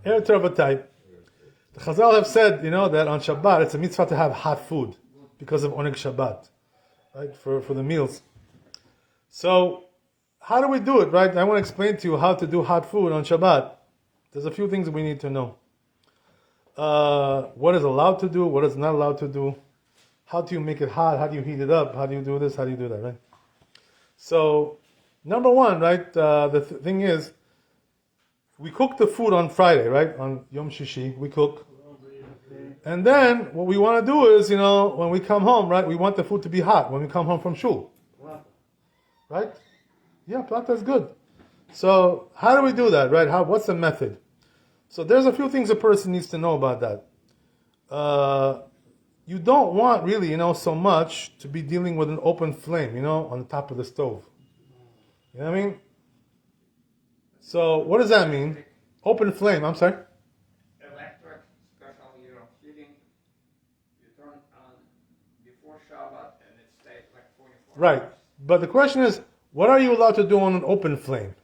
Erev Teravatay. The Chazal have said, that on Shabbat it's a mitzvah to have hot food because of Oneg Shabbat, right? For the meals. So, how do we do it, right? I want to explain to you how to do hot food on Shabbat. There's a few things we need to know. What is allowed to do, what is not allowed to do. How do you make it hot? How do you heat it up? How do you do this? How do you do that, right? So, number one, right, the thing is, we cook the food on Friday, right? On Yom Shishi, we cook. And then, what we want to do is, when we come home, right, we want the food to be hot when we come home from shul. Right? Yeah, plata is good. So, how do we do that, right? What's the method? So, there's a few things a person needs to know about that. You don't want really, so much to be dealing with an open flame, on the top of the stove. You know what I mean? So, what does that mean? Open flame, I'm sorry? Electric, special, heating, you turn on before Shabbat and it stays like 24 Right. hours. But the question is, what are you allowed to do on an open flame?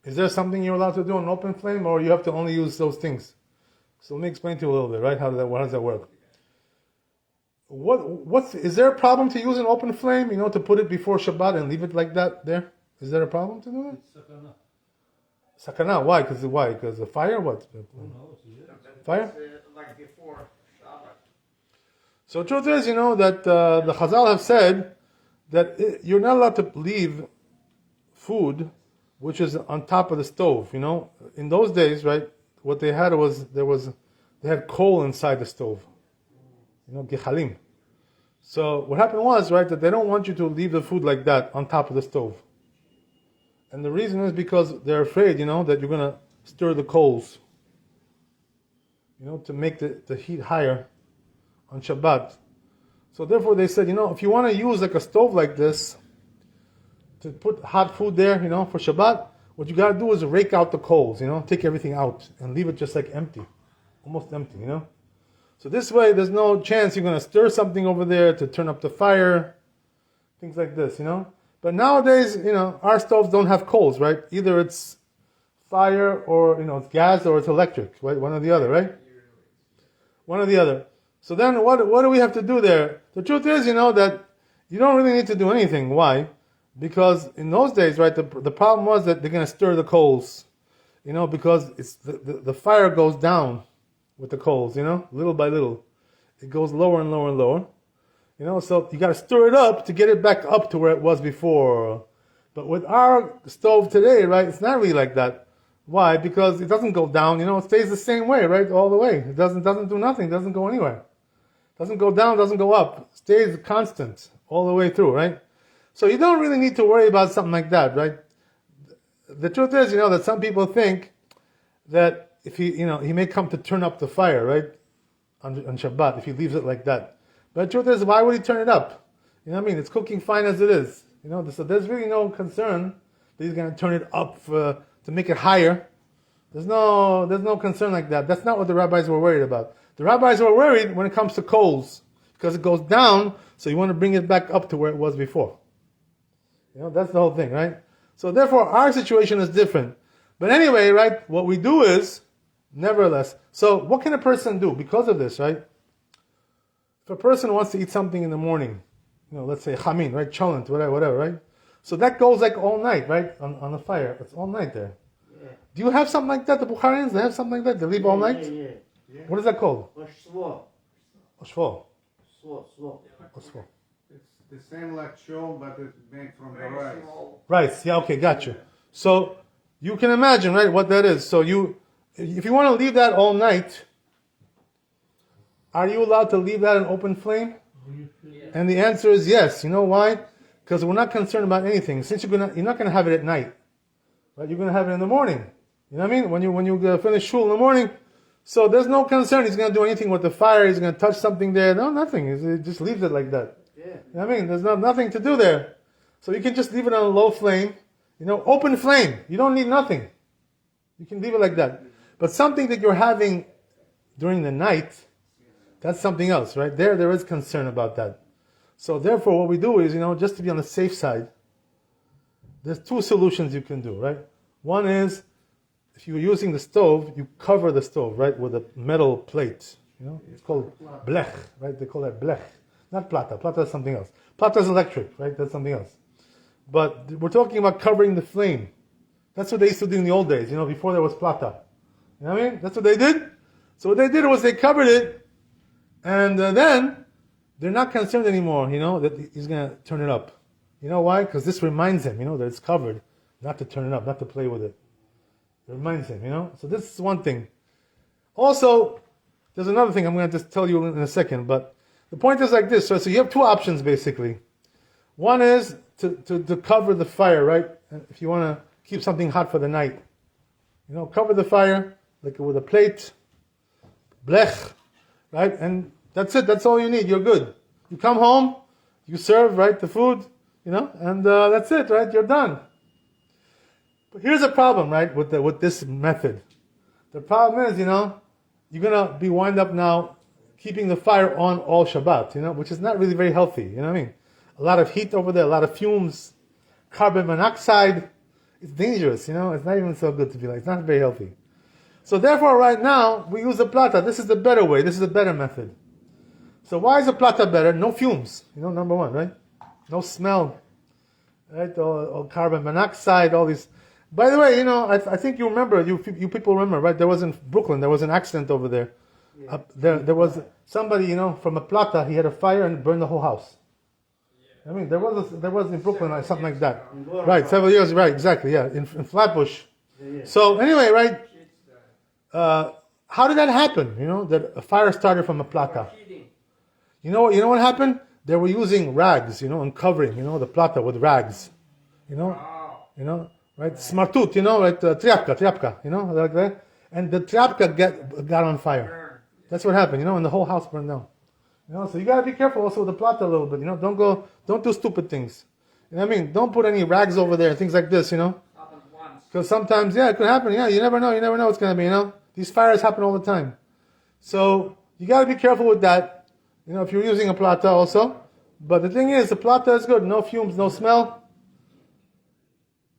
Is there something you're allowed to do on an open flame, or you have to only use those things? So let me explain to you a little bit, right? How does that work? Is there a problem to use an open flame, to put it before Shabbat and leave it like that there? Is there a problem to do that? It's Sakana. Why? Because the fire? What? Fire? Like before Shabbat. So the truth is, that the Chazal have said that you're not allowed to leave food which is on top of the stove. In those days, right? What they had they had coal inside the stove. Gechalim. So what happened was, right, that they don't want you to leave the food like that on top of the stove. And the reason is because they're afraid, that you're going to stir the coals, to make the heat higher on Shabbat. So therefore they said, if you want to use like a stove like this to put hot food there, for Shabbat, what you got to do is rake out the coals, take everything out and leave it just like empty, almost empty, So this way there's no chance you're going to stir something over there to turn up the fire, things like this, But nowadays, our stoves don't have coals, right? Either it's fire or, it's gas or it's electric, right? One or the other, right? One or the other. So then what do we have to do there? The truth is, that you don't really need to do anything. Why? Because in those days, right, the problem was that they're going to stir the coals, because it's the fire goes down with the coals, little by little. It goes lower and lower and lower. So you got to stir it up to get it back up to where it was before. But with our stove today, right, it's not really like that. Why? Because it doesn't go down, it stays the same way, right, all the way. It doesn't do nothing, doesn't go anywhere. Doesn't go down, doesn't go up. Stays constant all the way through, right? So you don't really need to worry about something like that, right? The truth is, that some people think that if he may come to turn up the fire, right, on Shabbat, if he leaves it like that. But the truth is, why would he turn it up? It's cooking fine as it is. So there's really no concern that he's going to turn it up to make it higher. There's no concern like that. That's not what the rabbis were worried about. The rabbis were worried when it comes to coals, because it goes down, so you want to bring it back up to where it was before. That's the whole thing, right? So therefore, our situation is different. But anyway, right, what we do is, nevertheless, so what can a person do because of this, right? If a person wants to eat something in the morning, let's say chamin, right, cholent, whatever, right? So that goes like all night, right, on the fire. It's all night there. Yeah. Do you have something like that? The Bukharians, they have something like that? They leave all night? Yeah. What is that called? Oshvo. Oshvo. Oshvo. Oshvo. It's the same like show, but it's made from the rice. Rice, yeah, okay, gotcha. So you can imagine, right, what that is. So if you want to leave that all night, are you allowed to leave that in open flame? Yeah. And the answer is yes. You know why? Because we're not concerned about anything. Since you're not going to have it at night, right? You're going to have it in the morning. You know what I mean? When you finish shul in the morning, so there's no concern. He's going to do anything with the fire. He's going to touch something there. No, nothing. He just leaves it like that. Yeah. You know what I mean? There's nothing to do there. So you can just leave it on a low flame. Open flame. You don't need nothing. You can leave it like that. But something that you're having during the night, that's something else, right? There is concern about that. So therefore, what we do is, just to be on the safe side, there's two solutions you can do, right? One is, if you're using the stove, you cover the stove, right, with a metal plate. It's called blech, right? They call that blech. Not plata. Plata is something else. Plata is electric, right? That's something else. But we're talking about covering the flame. That's what they used to do in the old days, before there was plata. You know what I mean? That's what they did. So what they did was they covered it, and then they're not concerned anymore, that he's going to turn it up. You know why? Because this reminds him, that it's covered, not to turn it up, not to play with it. It reminds him, So this is one thing. Also, there's another thing I'm going to just tell you in a second, but the point is like this. So you have two options, basically. One is to cover the fire, right? If you want to keep something hot for the night. Cover the fire, like with a plate, blech, right? And that's it. That's all you need. You're good. You come home, you serve, right, the food, and that's it, right? You're done. But here's a problem, right, with this method. The problem is, you're going to be wind up now keeping the fire on all Shabbat, which is not really very healthy, you know what I mean? A lot of heat over there, a lot of fumes, carbon monoxide. It's dangerous, it's not even so good to be like, it's not very healthy. So therefore, right now, we use the plata. This is the better way. This is the better method. So why is the plata better? No fumes, number one, right? No smell, right? All carbon monoxide, all these. By the way, I think you remember, you people remember, right? There was in Brooklyn, there was an accident over there. Yeah. There was somebody, from a plata, he had a fire and burned the whole house. I mean, there was in Brooklyn something like that. Right, several years, right, exactly, yeah, in Flatbush. Yeah. So anyway, right, how did that happen? That a fire started from a plata. You know what happened? They were using rags, and covering, the plata with rags. Right, smartut, right, trapka, like that. And the trapka got on fire. That's what happened, and the whole house burned down. So you gotta be careful also with the plata a little bit, don't do stupid things. You know what I mean? Don't put any rags over there, things like this, Because sometimes, it could happen, you never know what's gonna be, These fires happen all the time. So, you gotta be careful with that, if you're using a plata also. But the thing is, the plata is good, no fumes, no smell.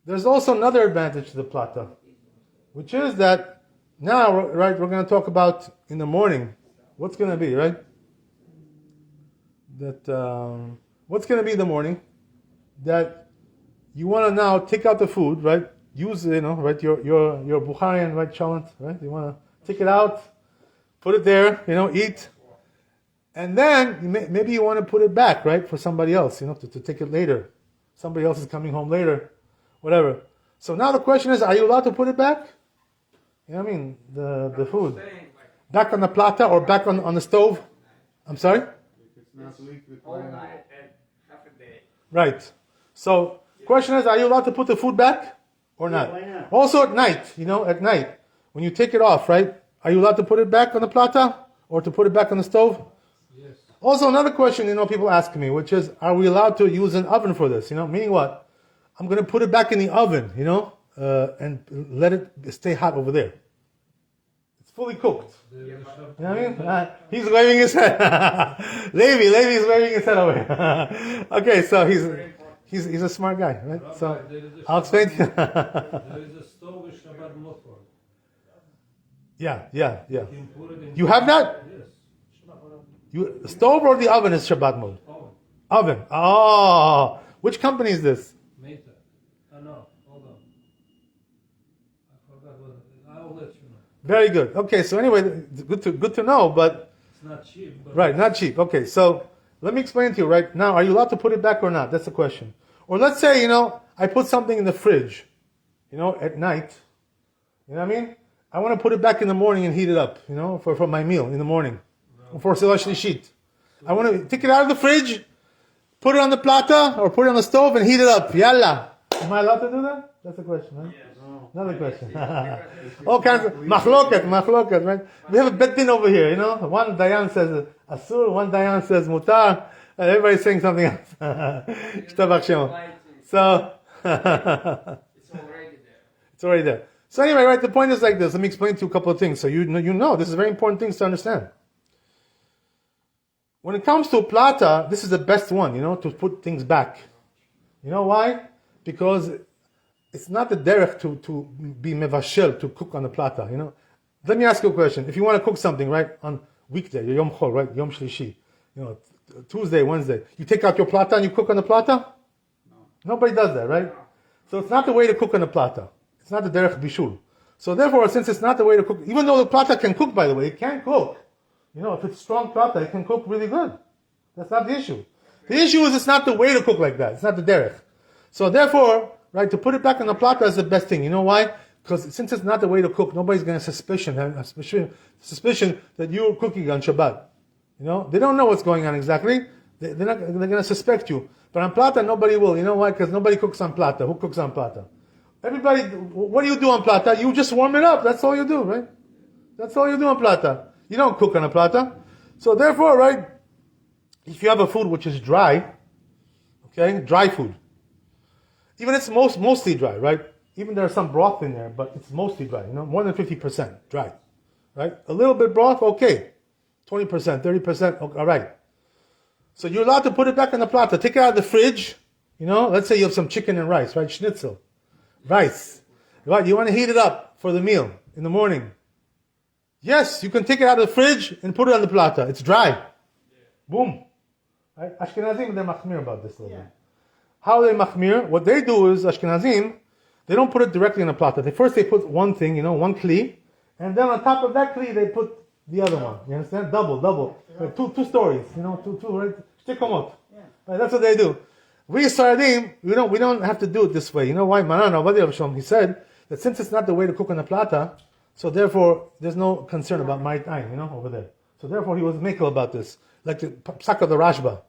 There's also another advantage to the plata, which is that now, right, we're going to talk about in the morning, what's going to be, right? What's going to be in the morning? That you want to now take out the food, right? Use, right, your Bukharian, right, chalant, right? You want to take it out, put it there, eat. And then, maybe you want to put it back, right, for somebody else, to take it later. Somebody else is coming home later. Whatever. So now the question is, are you allowed to put it back? I mean, the food. Back on the plata or back on the stove? I'm sorry? If it's not liquid, All night and half a day. Right. So, question is, are you allowed to put the food back or not? Why not? Also at night, at night, when you take it off, right? Are you allowed to put it back on the plata or to put it back on the stove? Yes. Also another question, people ask me, which is, are we allowed to use an oven for this? Meaning what? I'm going to put it back in the oven, and let it stay hot over there. It's fully cooked. You know what I mean? He's waving his head. Levi's waving his head over here. Okay, so he's a smart guy, right? Rabbi, So there is a I'll explain to you. There is a stove with Shabbat mode for it. Yeah. You can put it in. You have that? Yes. The stove or the oven is Shabbat mode? Oven. Oven. Oh, which company is this? Meta. No, hold on. I forgot what it is. I'll let you know. Very good. Okay, so anyway, good to know, but It's not cheap, but right, not cheap. Okay, so let me explain to you right now. Are you allowed to put it back or not? That's the question. Or let's say, I put something in the fridge, at night. You know what I mean? I want to put it back in the morning and heat it up, for my meal in the morning. Or for Selash Lishit. I want to take it out of the fridge, put it on the plata, or put it on the stove and heat it up. Yalla. Am I allowed to do that? That's the question, right? Yes. Another question. All kinds of machloket, right? We have a bet din over here, One Dayan says asur, one Dayan says mutar, and everybody's saying something else. Shtabach Shemo. So, It's already there. it's already there. So anyway, right, the point is like this. Let me explain to you a couple of things. So you know, this is very important things to understand. When it comes to plata, this is the best one, to put things back. You know why? Because it's not the derech to be mevashel, to cook on the plata, you know. Let me ask you a question. If you want to cook something, right, on weekday, your Yom Chol, right, Yom Shlishi, you know, Tuesday, Wednesday, you take out your plata and you cook on the plata? No. Nobody does that, right? So it's not the way to cook on the plata. It's not the derech bishul. So therefore, since it's not the way to cook, even though the plata can cook, by the way, it can cook. You know, if it's strong plata, it can cook really good. That's not the issue. The issue is it's not the way to cook like that. It's not the derech. So therefore, right, to put it back on the plata is the best thing. You know why? Because since it's not the way to cook, nobody's going to suspicion that you're cooking on Shabbat. You know, they don't know what's going on exactly. They're going to suspect you. But on plata, nobody will. You know why? Because nobody cooks on plata. Who cooks on plata? Everybody. What do you do on plata? You just warm it up. That's all you do, right? That's all you do on plata. You don't cook on a plata. So therefore, right, if you have a food which is dry, okay, dry food, even it's mostly dry, right? Even there's some broth in there, but it's mostly dry, you know, more than 50% dry, right? A little bit broth, okay. 20%, 30%, okay, all right. So you're allowed to put it back in the plata. Take it out of the fridge, you know, let's say you have some chicken and rice, right? Schnitzel, rice, right? You want to heat it up for the meal in the morning. Yes, you can take it out of the fridge and put it on the plata. It's dry. Boom. Right? Ashkenazim, they're machmir about this a little bit. How are they machmir? What they do is, Ashkenazim, they don't put it directly in the plata. They put one thing, you know, one kli, and then on top of that kli, they put the other one. You understand? Double. Like two stories, you know, two, right? Shtikomot. Right? That's what they do. We Saradim, we don't have to do it this way. You know why? Maran Avadim Shalom, he said that since it's not the way to cook on the plata, so therefore, there's no concern about Maritime, you know, over there. So therefore, he was makel about this. Like the psak of the Rashba.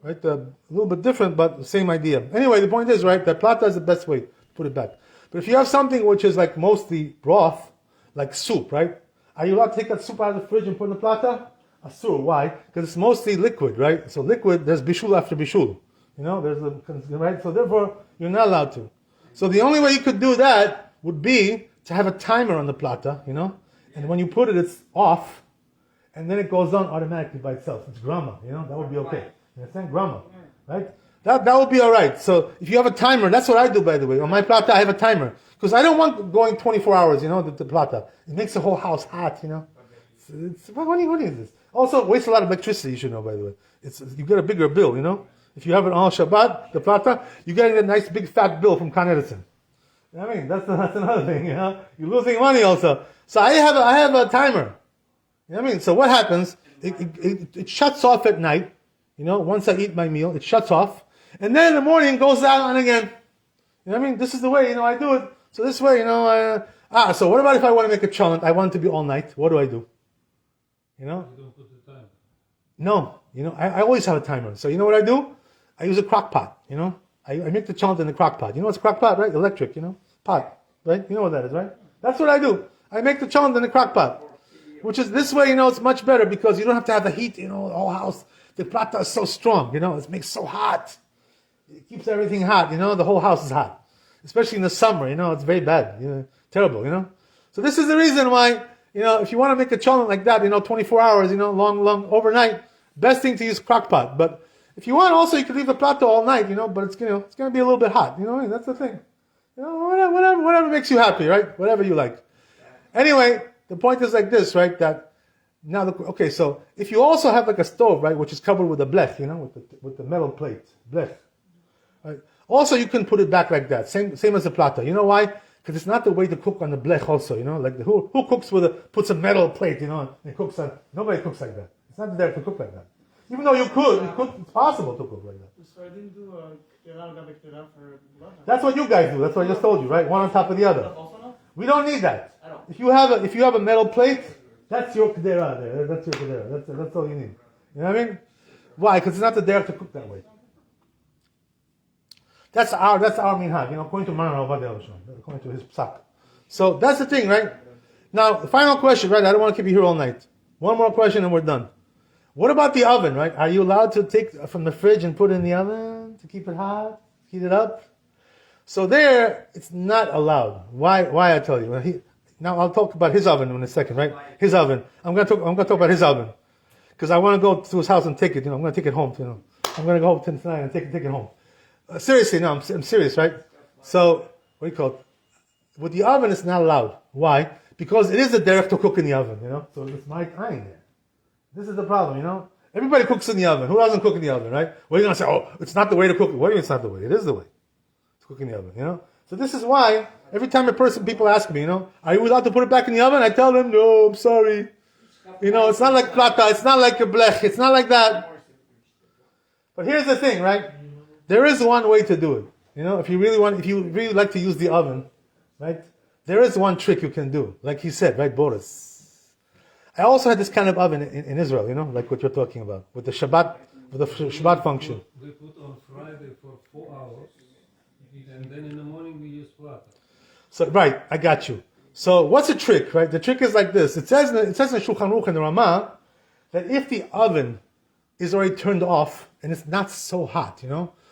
Right? A little bit different, but the same idea. Anyway, the point is, right, that plata is the best way to put it back. But if you have something which is like mostly broth, like soup, right? Are you allowed to take that soup out of the fridge and put in the plata? Asur. Why? Because it's mostly liquid, right? So liquid, there's bishul after bishul. You know, right? So therefore, you're not allowed to. So the only way you could do that would be to have a timer on the plata, you know? And when you put it, it's off, and then it goes on automatically by itself. It's grama, you know? That would be okay. You understand? Grama, right? That would be alright. So if you have a timer, that's what I do, by the way. On my plata, I have a timer. Because I don't want going 24 hours, you know, the plata. It makes the whole house hot, you know? What is this? Also, it wastes a lot of electricity, you should know, by the way. You get a bigger bill, you know? If you have it on Shabbat, the plata, you get a nice big fat bill from Con Edison. You know what I mean? That's another thing, you know? You're losing money also. So I have a timer. You know what I mean? So what happens? It shuts off at night. You know, once I eat my meal, it shuts off. And then in the morning, it goes on again. You know what I mean? This is the way, you know, I do it. So this way, you know, so what about if I want to make a cholent? I want it to be all night. What do I do? You know? You don't put the time. No. You know, I always have a timer. So you know what I do? I use a crock pot, you know? I make the cholent in the crock pot. You know what's a crock pot, right? Electric, you know? Pot, right? You know what that is, right? That's what I do. I make the cholent in the crock pot. Which is, this way, you know, it's much better because you don't have to have the heat, you know, the whole house. The plata is so strong, you know, it makes so hot. It keeps everything hot, you know, the whole house is hot. Especially in the summer, you know, it's very bad, you know, terrible, you know. So this is the reason why, you know, if you want to make a cholent like that, you know, 24 hours, you know, long, overnight, best thing to use crock pot. But if you want also, you can leave the plata all night, you know, but it's, you know, it's going to be a little bit hot, you know what I mean? That's the thing. You know, whatever makes you happy, right? Whatever you like. Anyway, the point is like this, right, that now, okay, so if you also have like a stove, right, which is covered with a blech, you know, with the metal plate, blech, right? Also, you can put it back like that, same as the plata. You know why? Because it's not the way to cook on the blech. Also, you know, like who cooks puts a metal plate, you know, and cooks on. Nobody cooks like that. It's not there to cook like that. Even though you could, it's possible to cook like that. So I didn't do a k'tira for blood. That's what you guys do. That's what I just told you, right? One on top of the other. Also no? We don't need that. I don't. If you have a metal plate, that's your kedera there. That's your kedera. That's all you need. You know what I mean? Why? Because it's not the derech to cook that way. That's our minhag, you know, according to Maran Avadim, according to his psak. So that's the thing, right? Now, the final question, right? I don't want to keep you here all night. One more question and we're done. What about the oven, right? Are you allowed to take from the fridge and put it in the oven to keep it hot, heat it up? So there, it's not allowed. Why I tell you? Now I'll talk about his oven in a second, right? His oven. I'm going to talk about his oven because I want to go to his house and take it. You know, I'm going to take it home. You know, I'm going to go home tonight and take it home. Seriously, no, I'm serious, right? So what do you call it? With the oven, it's not allowed. Why? Because it is a derech to cook in the oven, So it's my time there. This is the problem, Everybody cooks in the oven. Who doesn't cook in the oven, right? Well, you're going to say, oh, it's not the way to cook. What do you mean it's not the way? It is the way to cook in the oven, So this is why every time people ask me, are you allowed to put it back in the oven? I tell them, no, I'm sorry. It's not like plata. It's not like a blech. It's not like that. But here's the thing, right? There is one way to do it. If you really like to use the oven, right? There is one trick you can do. Like he said, right, Boris? I also had this kind of oven in Israel, like what you're talking about, with the Shabbat function. We put on Friday for 4 hours, and then in the morning we use plata. So, right, I got you. So, what's the trick, right? The trick is like this. It says in Shulchan Aruch and the Ramah that if the oven is already turned off and it's not so hot,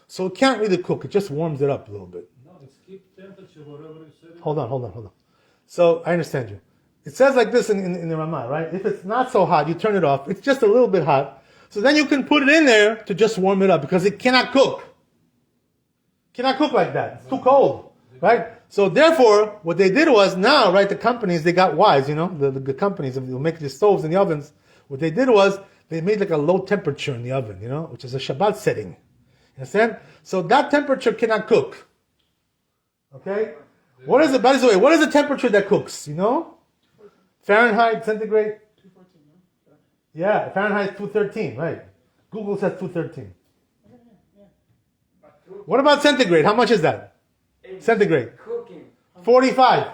so it can't really cook. It just warms it up a little bit. No, it's keep temperature whatever you said. Hold on. So, I understand you. It says like this in the Ramah, right? If it's not so hot, you turn it off. It's just a little bit hot. So then you can put it in there to just warm it up because it cannot cook. Cannot cook like that. It's too cold, right? So therefore, what they did was now, right, the companies, they got wise, the companies that will make the stoves and the ovens. What they did was they made like a low temperature in the oven, which is a Shabbat setting. You understand? So that temperature cannot cook. Okay? What is it, by the way, what is the temperature that cooks, Fahrenheit, centigrade? 214, no? Yeah, Fahrenheit 213, right. Google says 213. What about centigrade? How much is that? Centigrade. Cooking. 45.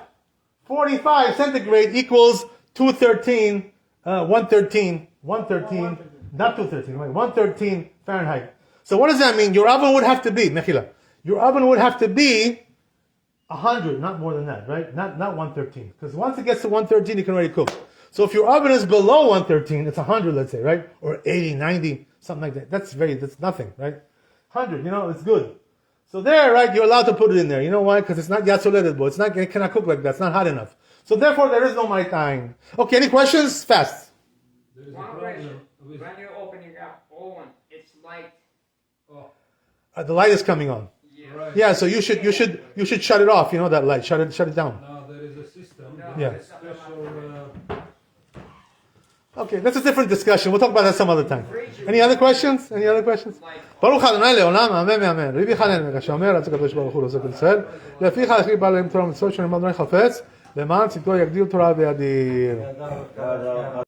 45 centigrade equals 213, 113, not 213, right? 113 Fahrenheit. So what does that mean? Your oven would have to be, Mechila, your oven would have to be 100, not more than that, right? Not 113. Because once it gets to 113, you can already cook. So if your oven is below 113, it's 100, let's say, right? Or 80, 90, something like that. That's nothing, right? 100, it's good. So there, right, you're allowed to put it in there. You know why? Because it's not yatsoleded, it cannot cook like that. It's not hot enough. So therefore, there is no maitain. Okay, any questions? Fast. There is a One problem question. with When you open your oven, it's light. The light is coming on. Yeah. right. Yeah, so you should shut it off. That light. Shut it down. Now there is a system. No, Yeah. it's something Special. Okay, that's a different discussion. We'll talk about that some other time. Any other questions? ברוך ה' לעולם, אמן ואמן. רבי חנן, שאומר, אז הקדוש ברוך הוא עושה כל ישראל, לפיך הכי בא להם תורה ומצוות שנלמד לא יחפץ, למען צדקו יגדיל תורה וידיר.